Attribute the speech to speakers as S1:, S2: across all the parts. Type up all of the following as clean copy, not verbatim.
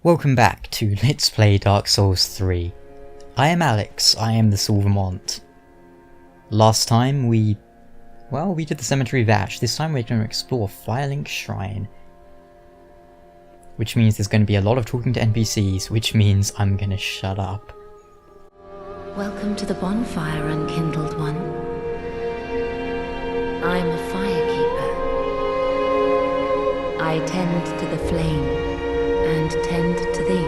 S1: Welcome back to Let's Play Dark Souls 3. I am Alex, I am the Silver Mont. Last time we did the Cemetery of Ash. This time we're going to explore Firelink Shrine. Which means there's going to be a lot of talking to NPCs, which means I'm going to shut up.
S2: Welcome to the bonfire, unkindled one. I am a firekeeper. I tend to the flame, and tend to thee.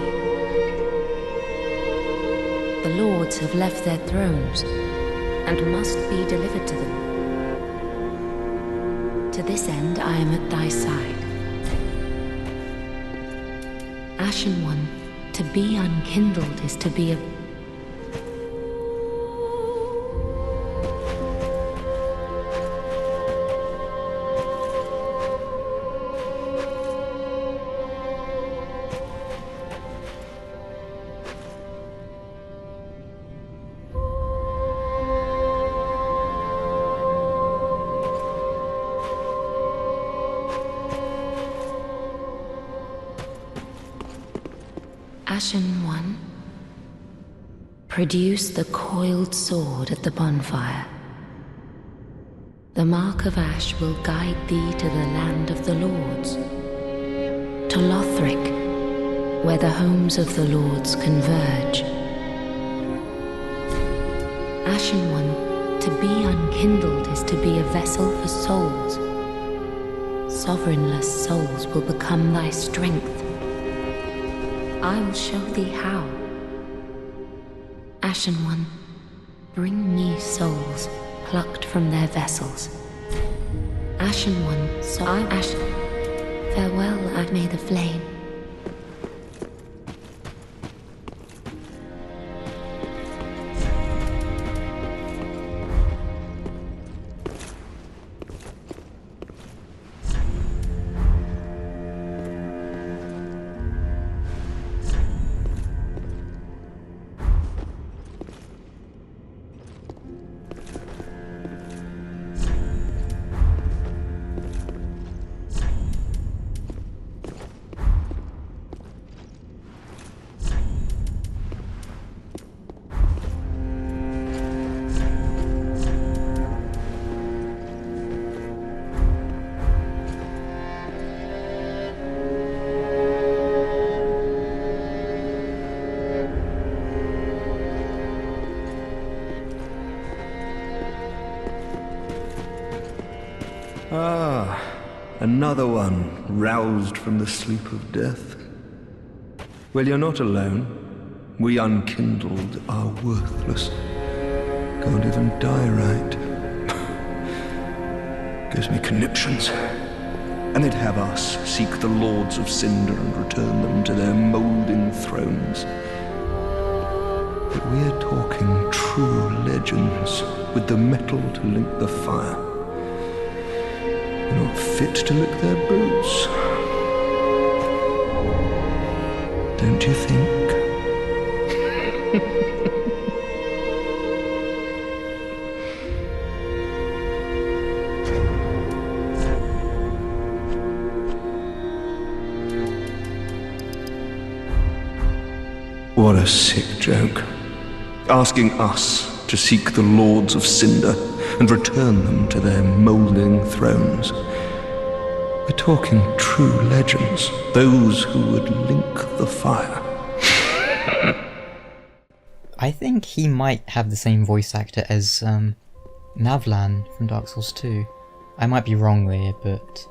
S2: The lords have left their thrones, and must be delivered to them. To this end I am at thy side. Ashen one, to be unkindled is to be a... Ashen one, produce the coiled sword at the bonfire. The mark of ash will guide thee to the land of the lords, to Lothric, where the homes of the lords converge. Ashen one, to be unkindled is to be a vessel for souls. Sovereignless souls will become thy strength. I will show thee how. Ashen one, bring me souls plucked from their vessels. Ashen one, so I ashen. Farewell, may the flame.
S3: Ah, another one roused from the sleep of death. Well, you're not alone. We unkindled are worthless. Can't even die right. Gives me conniptions. And they'd have us seek the lords of Cinder and return them to their moulding thrones. But we're talking true legends with the metal to link the fire. Not fit to lick their boots. Don't you think? What a sick joke. Asking us to seek the lords of Cinder and return them to their moulding thrones. We're talking true legends, those who would link the fire.
S1: I think he might have the same voice actor as Navlan from Dark Souls 2. I might be wrong there, but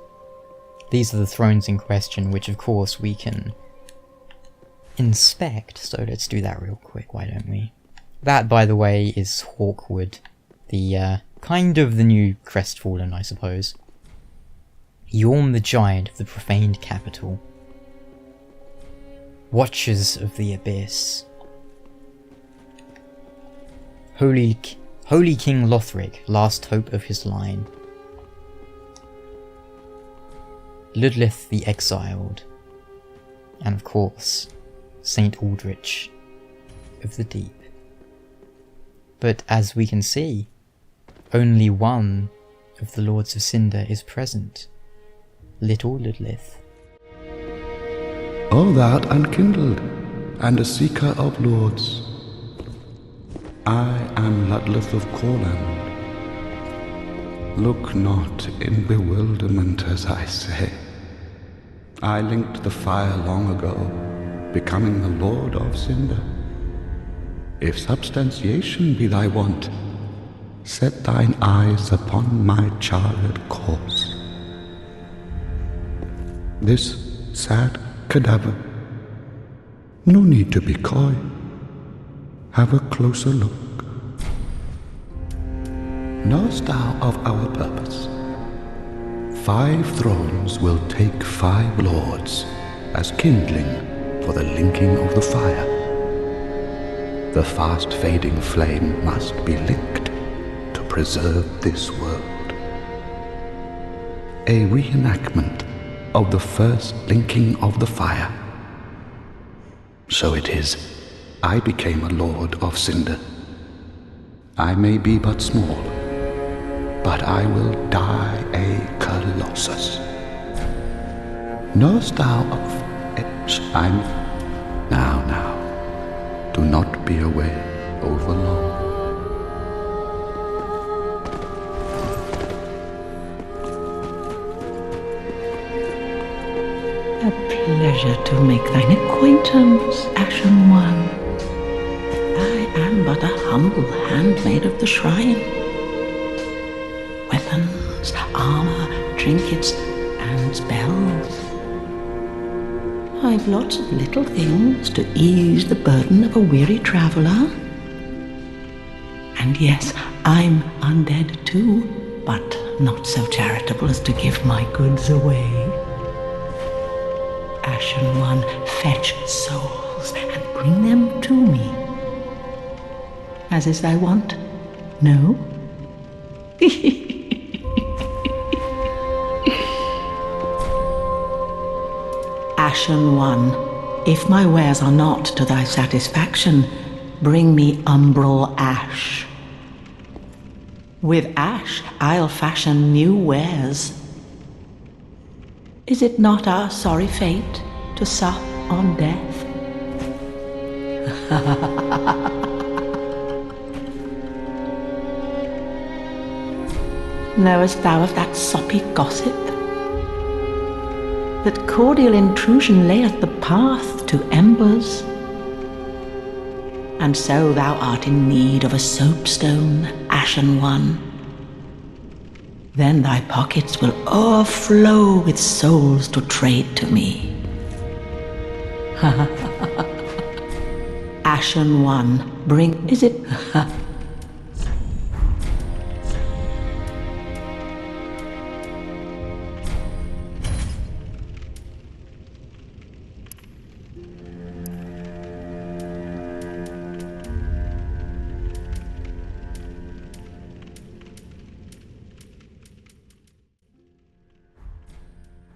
S1: these are the thrones in question, which of course we can inspect, so let's do that real quick, why don't we? That, by the way, is Hawkwood, the kind of the new Crestfallen, I suppose. Yorm the Giant of the profaned capital. Watchers of the Abyss. Holy King Lothric, last hope of his line. Ludlith the Exiled. And of course, Saint Aldrich of the Deep. But as we can see, only one of the Lords of Cinder is present, Little Ludlith.
S4: O thou art unkindled, and a seeker of lords. I am Ludleth of Corland. Look not in bewilderment as I say. I linked the fire long ago, becoming the Lord of Cinder. If substantiation be thy want, set thine eyes upon my charred corpse. This sad cadaver, no need to be coy. Have a closer look. Knowest thou of our purpose? 5 thrones will take 5 lords as kindling for the linking of the fire. The fast fading flame must be linked to preserve this world. A reenactment of the first linking of the fire. So it is, I became a Lord of Cinder. I may be but small, but I will die a Colossus. Knowest thou of I'm now, do not be away over long.
S5: A pleasure to make thine acquaintance, Ashen One. I am but a humble handmaid of the shrine. Weapons, armor, trinkets, and spells. I've lots of little things to ease the burden of a weary traveler. And yes, I'm undead too, but not so charitable as to give my goods away. Ashen One, fetch souls and bring them to me. As is thy wont? No? Ashen One, if my wares are not to thy satisfaction, bring me umbral ash. With ash I'll fashion new wares. Is it not our sorry fate to sup on death? Knowest thou of that soppy gossip? That cordial intrusion layeth the path to embers? And so thou art in need of a soapstone, Ashen One. Then thy pockets will overflow with souls to trade to me. Ashen One, bring... Is it...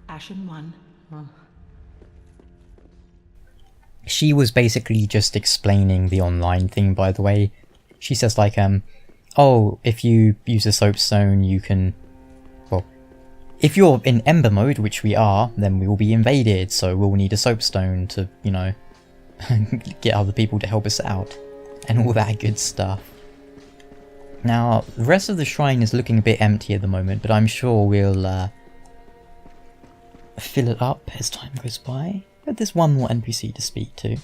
S5: Ashen One. Oh.
S1: She was basically just explaining the online thing, by the way. She says like, oh, if you use a soapstone, you can... Well, if you're in Ember mode, which we are, then we will be invaded, so we'll need a soapstone to, you know, get other people to help us out. And all that good stuff. Now, the rest of the shrine is looking a bit empty at the moment, but I'm sure we'll, fill it up as time goes by. But there's one more NPC to speak to.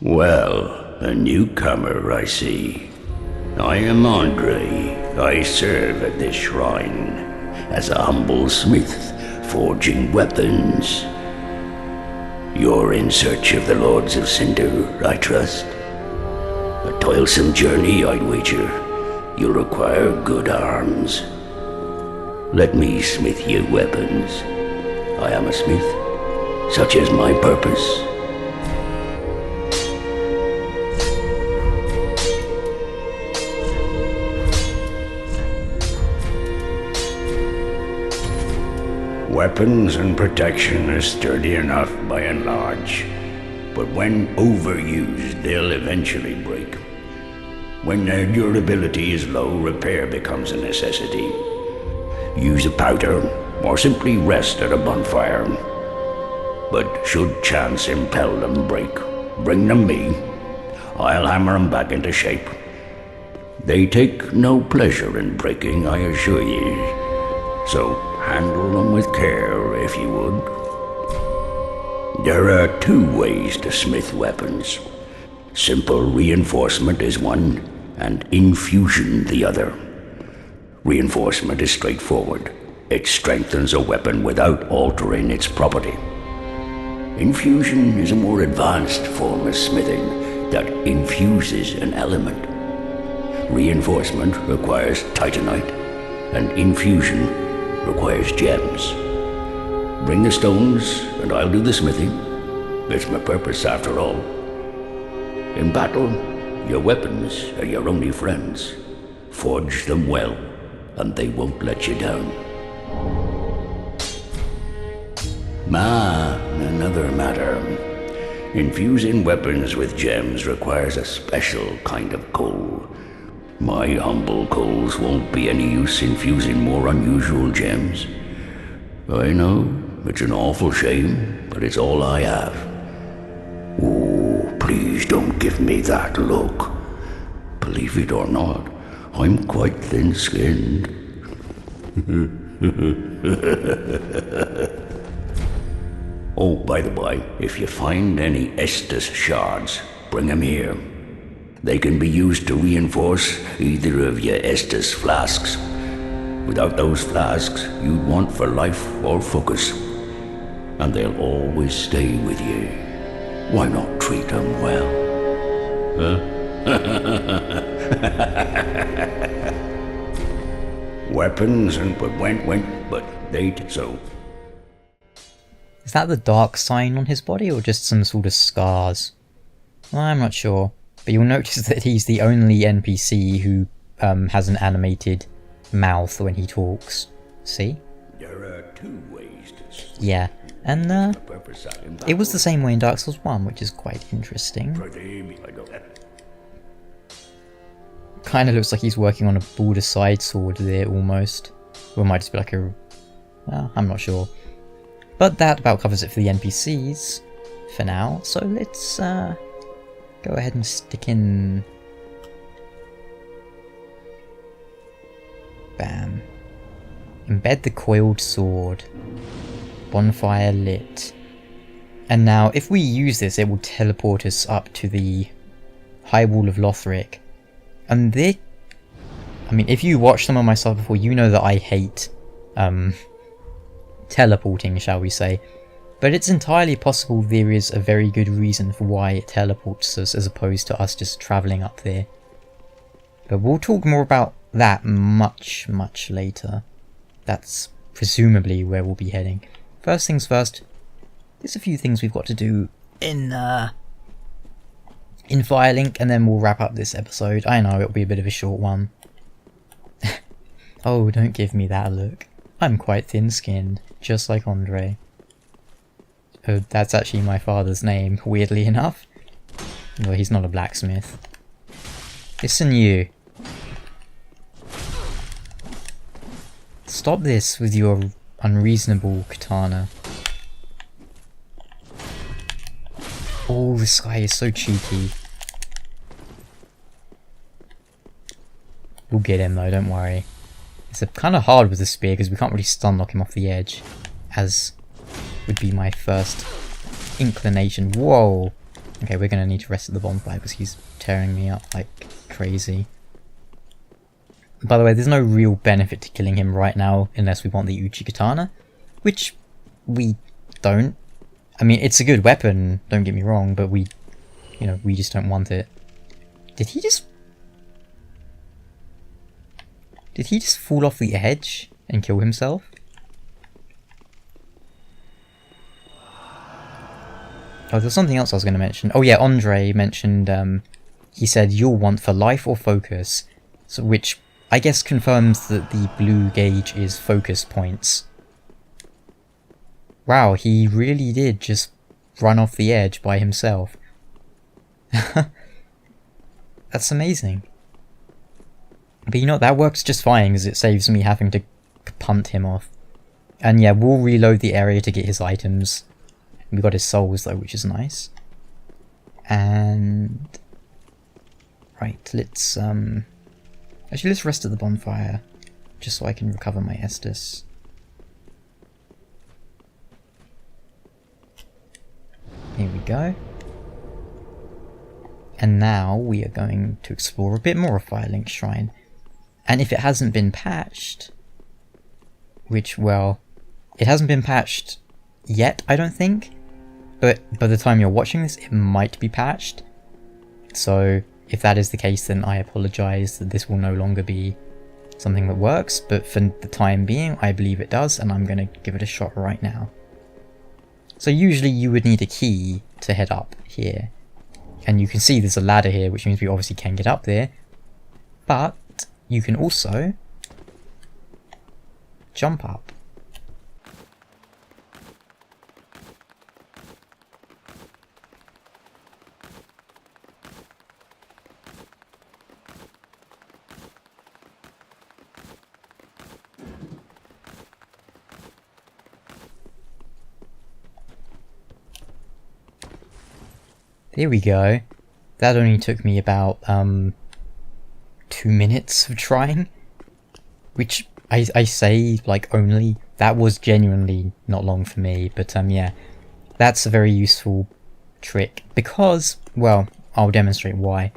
S6: Well, a newcomer, I see. I am Andre. I serve at this shrine as a humble smith, forging weapons. You're in search of the Lords of Cinder, I trust. A toilsome journey, I'd wager. You'll require good arms. Let me smith you weapons. I am a smith. Such is my purpose. Weapons and protection are sturdy enough by and large, but when overused, they'll eventually break. When their durability is low, repair becomes a necessity. Use a powder, or simply rest at a bonfire. But should chance impel them break, bring them me. I'll hammer them back into shape. They take no pleasure in breaking, I assure ye. So handle them with care, if you would. There are 2 ways to smith weapons. Simple reinforcement is one, and infusion the other. Reinforcement is straightforward. It strengthens a weapon without altering its property. Infusion is a more advanced form of smithing that infuses an element. Reinforcement requires titanite, and infusion requires gems. Bring the stones, and I'll do the smithing. It's my purpose, after all. In battle, your weapons are your only friends. Forge them well, and they won't let you down. Another matter. Infusing weapons with gems requires a special kind of coal. My humble coals won't be any use infusing more unusual gems. I know, it's an awful shame, but it's all I have. Oh, please don't give me that look. Believe it or not, I'm quite thin-skinned. Oh, by the by, if you find any Estus shards, bring them here. They can be used to reinforce either of your Estus flasks. Without those flasks, you'd want for life or focus. And they'll always stay with you. Why not treat them well? Huh? Weapons and but they so.
S1: Is that the dark sign on his body, or just some sort of scars? Well, I'm not sure, but you'll notice that he's the only NPC who has an animated mouth when he talks. See?
S6: There are 2 ways to...
S1: Yeah, and it was the same way in Dark Souls 1, which is quite interesting. Kinda looks like he's working on a border side sword there, almost. Or it might just be like a... well, I'm not sure. But that about covers it for the NPCs for now, so let's go ahead and stick in... bam. Embed the coiled sword. Bonfire lit. And now, if we use this, it will teleport us up to the High Wall of Lothric. And I mean, if you watched some of my stuff before, you know that I hate, teleporting, shall we say. But it's entirely possible there is a very good reason for why it teleports us as opposed to us just travelling up there. But we'll talk more about that much later. That's presumably where we'll be heading. First things first, there's a few things we've got to do in Firelink, and then we'll wrap up this episode. I know it'll be a bit of a short one. Oh, don't give me that look. I'm quite thin-skinned, just like Andre. Oh, that's actually my father's name, weirdly enough. Well, he's not a blacksmith. Listen, you. Stop this with your unreasonable katana. Oh, this guy is so cheeky. We'll get him though, don't worry. It's kind of hard with the spear because we can't really stun lock him off the edge, as would be my first inclination. Whoa! Okay, we're going to need to rest at the bonfire because he's tearing me up like crazy. By the way, there's no real benefit to killing him right now unless we want the Uchi Katana, which we don't. I mean, it's a good weapon, don't get me wrong, but we just don't want it. Did he just fall off the edge and kill himself? Oh, there's something else I was going to mention. Oh yeah, Andre mentioned, he said you'll want for life or focus, so which I guess confirms that the blue gauge is focus points. Wow, he really did just run off the edge by himself. That's amazing. But you know, that works just fine because it saves me having to punt him off. And yeah, we'll reload the area to get his items. We got his souls though, which is nice. And right, let's actually let's rest at the bonfire, just so I can recover my Estus. Here we go. And now we are going to explore a bit more of Firelink Shrine. And if it hasn't been patched, which, well, it hasn't been patched yet, I don't think, but by the time you're watching this, it might be patched. So if that is the case, then I apologize that this will no longer be something that works, but for the time being, I believe it does, and I'm going to give it a shot right now. So usually you would need a key to head up here. And you can see there's a ladder here, which means we obviously can get up there. But you can also jump up. There we go. That only took me about 2 minutes of trying, which I say like only. That was genuinely not long for me, but yeah, that's a very useful trick because, well, I'll demonstrate why.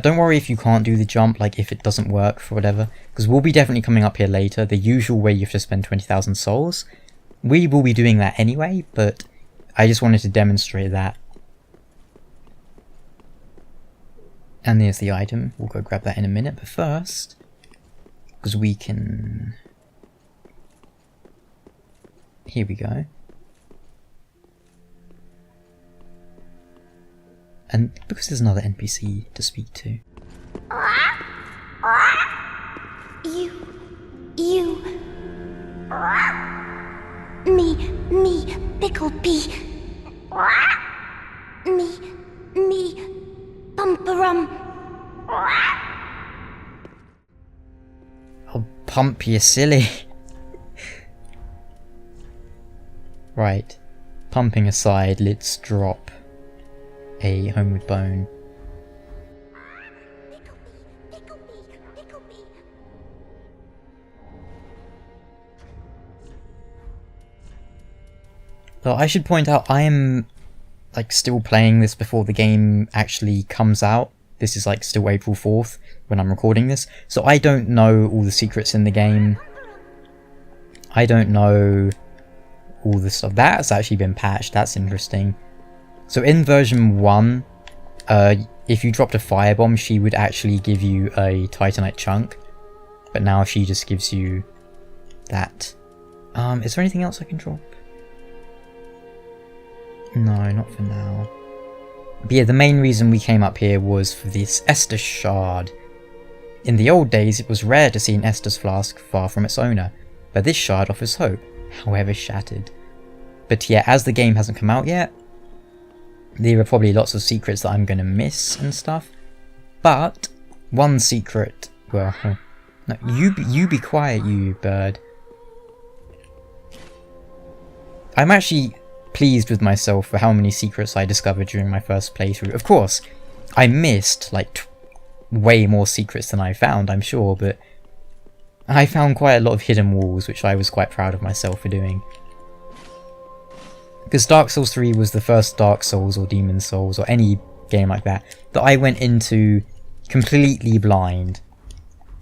S1: Don't worry if you can't do the jump, like if it doesn't work for whatever, because we'll be definitely coming up here later. The usual way you have to spend 20,000 souls. We will be doing that anyway, but I just wanted to demonstrate that. And there's the item. We'll go grab that in a minute, but first, because we can... Here we go. And because there's another NPC to speak to.
S7: You... Me, pickled pea. Me, Pumperum.
S1: Oh, Pump, you silly. Right. Pumping aside, let's drop a homeward bone.
S7: Pickle pea.
S1: So I should point out, I am like still playing this before the game actually comes out. This is like still April 4th when I'm recording this, so I don't know all the secrets in the game. I don't know all the stuff. That's actually been patched, that's interesting. So in version 1, if you dropped a firebomb, she would actually give you a Titanite chunk, but now she just gives you that. Is there anything else I can drop? No, not for now. But yeah, the main reason we came up here was for this Estus shard. In the old days, it was rare to see an Estus flask far from its owner, but this shard offers hope, however shattered. But yeah, as the game hasn't come out yet, there are probably lots of secrets that I'm going to miss and stuff. But one secret, well, no, you be quiet, you bird. I'm actually pleased with myself for how many secrets I discovered during my first playthrough. Of course, I missed like way more secrets than I found, I'm sure, but I found quite a lot of hidden walls, which I was quite proud of myself for doing. Because Dark Souls 3 was the first Dark Souls or Demon Souls or any game like that I went into completely blind,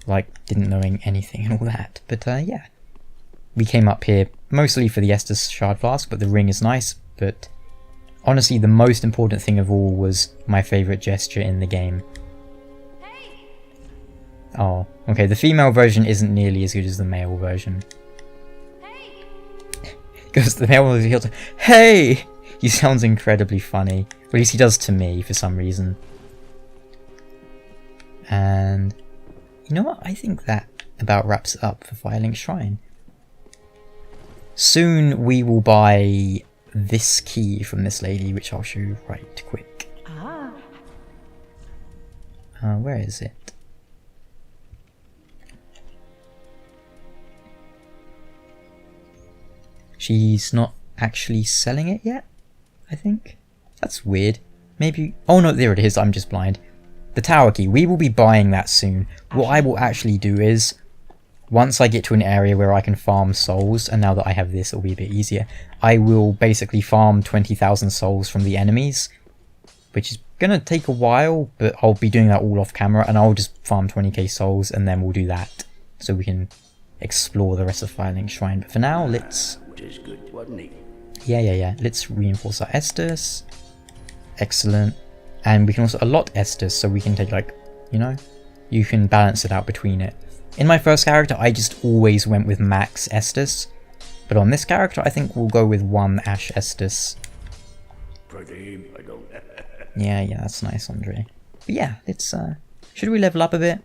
S1: like didn't knowing anything and all that. But yeah, we came up here mostly for the Estus Shard Flask, but the ring is nice. But honestly, the most important thing of all was my favourite gesture in the game. Oh, okay, the female version isn't nearly as good as the male version. Because the male version goes, "Hey!" He sounds incredibly funny. Or at least he does to me for some reason. And you know what? I think that about wraps it up for Firelink Shrine. Soon we will buy this key from this lady, which I'll show you right quick. Where is it? She's not actually selling it yet, I think. That's weird. Maybe... Oh no, there it is, I'm just blind. The tower key, we will be buying that soon. What I will actually do is, once I get to an area where I can farm souls, and now that I have this it'll be a bit easier, I will basically farm 20,000 souls from the enemies, which is gonna take a while, but I'll be doing that all off camera, and I'll just farm 20k souls and then we'll do that, so we can explore the rest of Firelink Shrine. But for now, let's... Yeah. Let's reinforce our Estus. Excellent. And we can also allot Estus, so we can take, like, you know, you can balance it out between it. In my first character, I just always went with max Estus, but on this character, I think we'll go with 1 Ash Estus. Yeah, that's nice, Andre. But yeah, let's, should we level up a bit?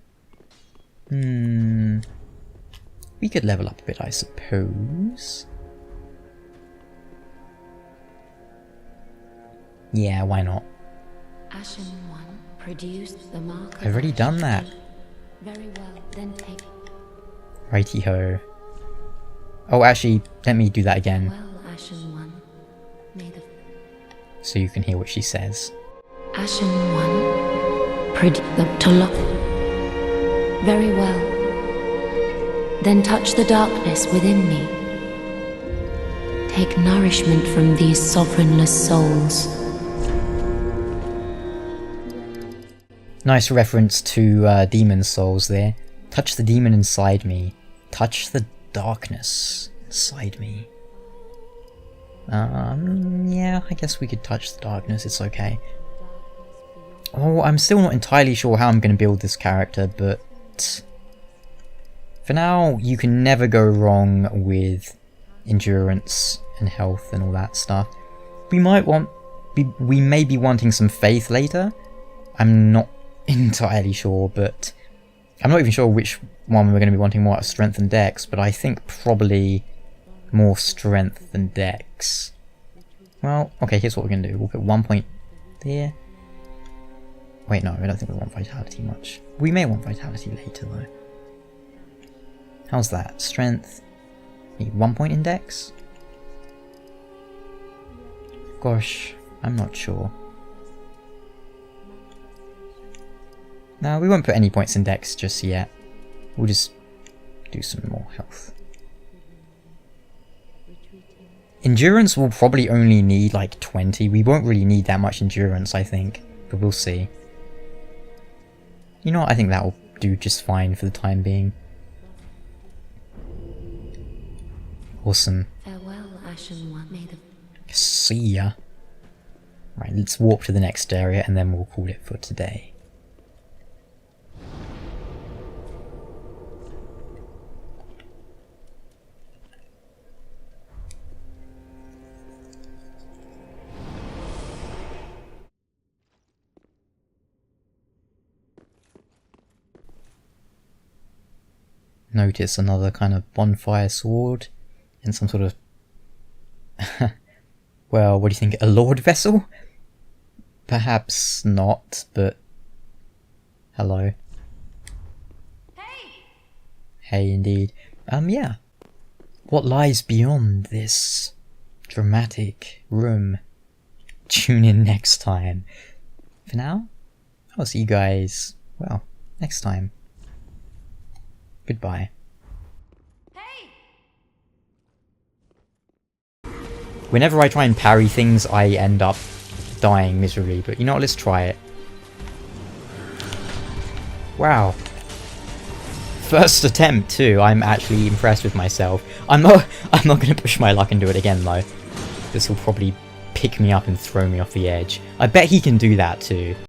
S1: We could level up a bit, I suppose. Yeah, why not?
S2: Ashen One produced the mark.
S1: I've already done that.
S2: Very well, then take.
S1: Righty-ho. Oh, actually, let me do that again.
S2: Well, Ashen One, may the...
S1: So you can hear what she says.
S2: Ashen One, to lock. Very well. Then touch the darkness within me. Take nourishment from these sovereignless souls.
S1: Nice reference to demon souls there. Touch the demon inside me. Touch the darkness inside me. Yeah, I guess we could touch the darkness, it's okay. Oh, I'm still not entirely sure how I'm going to build this character, but... For now, you can never go wrong with endurance and health and all that stuff. We may be wanting some faith later. I'm not entirely sure, but I'm not even sure which one we're going to be wanting more out of strength and dex, but I think probably more strength than dex. Well, okay, here's what we're going to do. We'll put 1 point there. Wait, no, I don't think we want vitality much. We may want vitality later, though. How's that? Strength. Need 1 point in dex? Gosh, I'm not sure. No, we won't put any points in dex just yet. We'll just do some more health. Endurance will probably only need like 20. We won't really need that much endurance, I think. But we'll see. You know what? I think that will do just fine for the time being. Awesome.
S2: Farewell, Ashen One. May the...
S1: See ya. Right, let's walk to the next area and then we'll call it for today. Notice another kind of bonfire sword and some sort of well, what do you think, a lord vessel? Perhaps not, but hello. Hey indeed. Yeah. What lies beyond this dramatic room? Tune in next time. For now, I'll see you guys, well, next time. Goodbye. Whenever I try and parry things, I end up dying miserably, but you know what, let's try it. Wow. First attempt too, I'm actually impressed with myself. I'm not gonna push my luck and do it again though. This will probably pick me up and throw me off the edge. I bet he can do that too.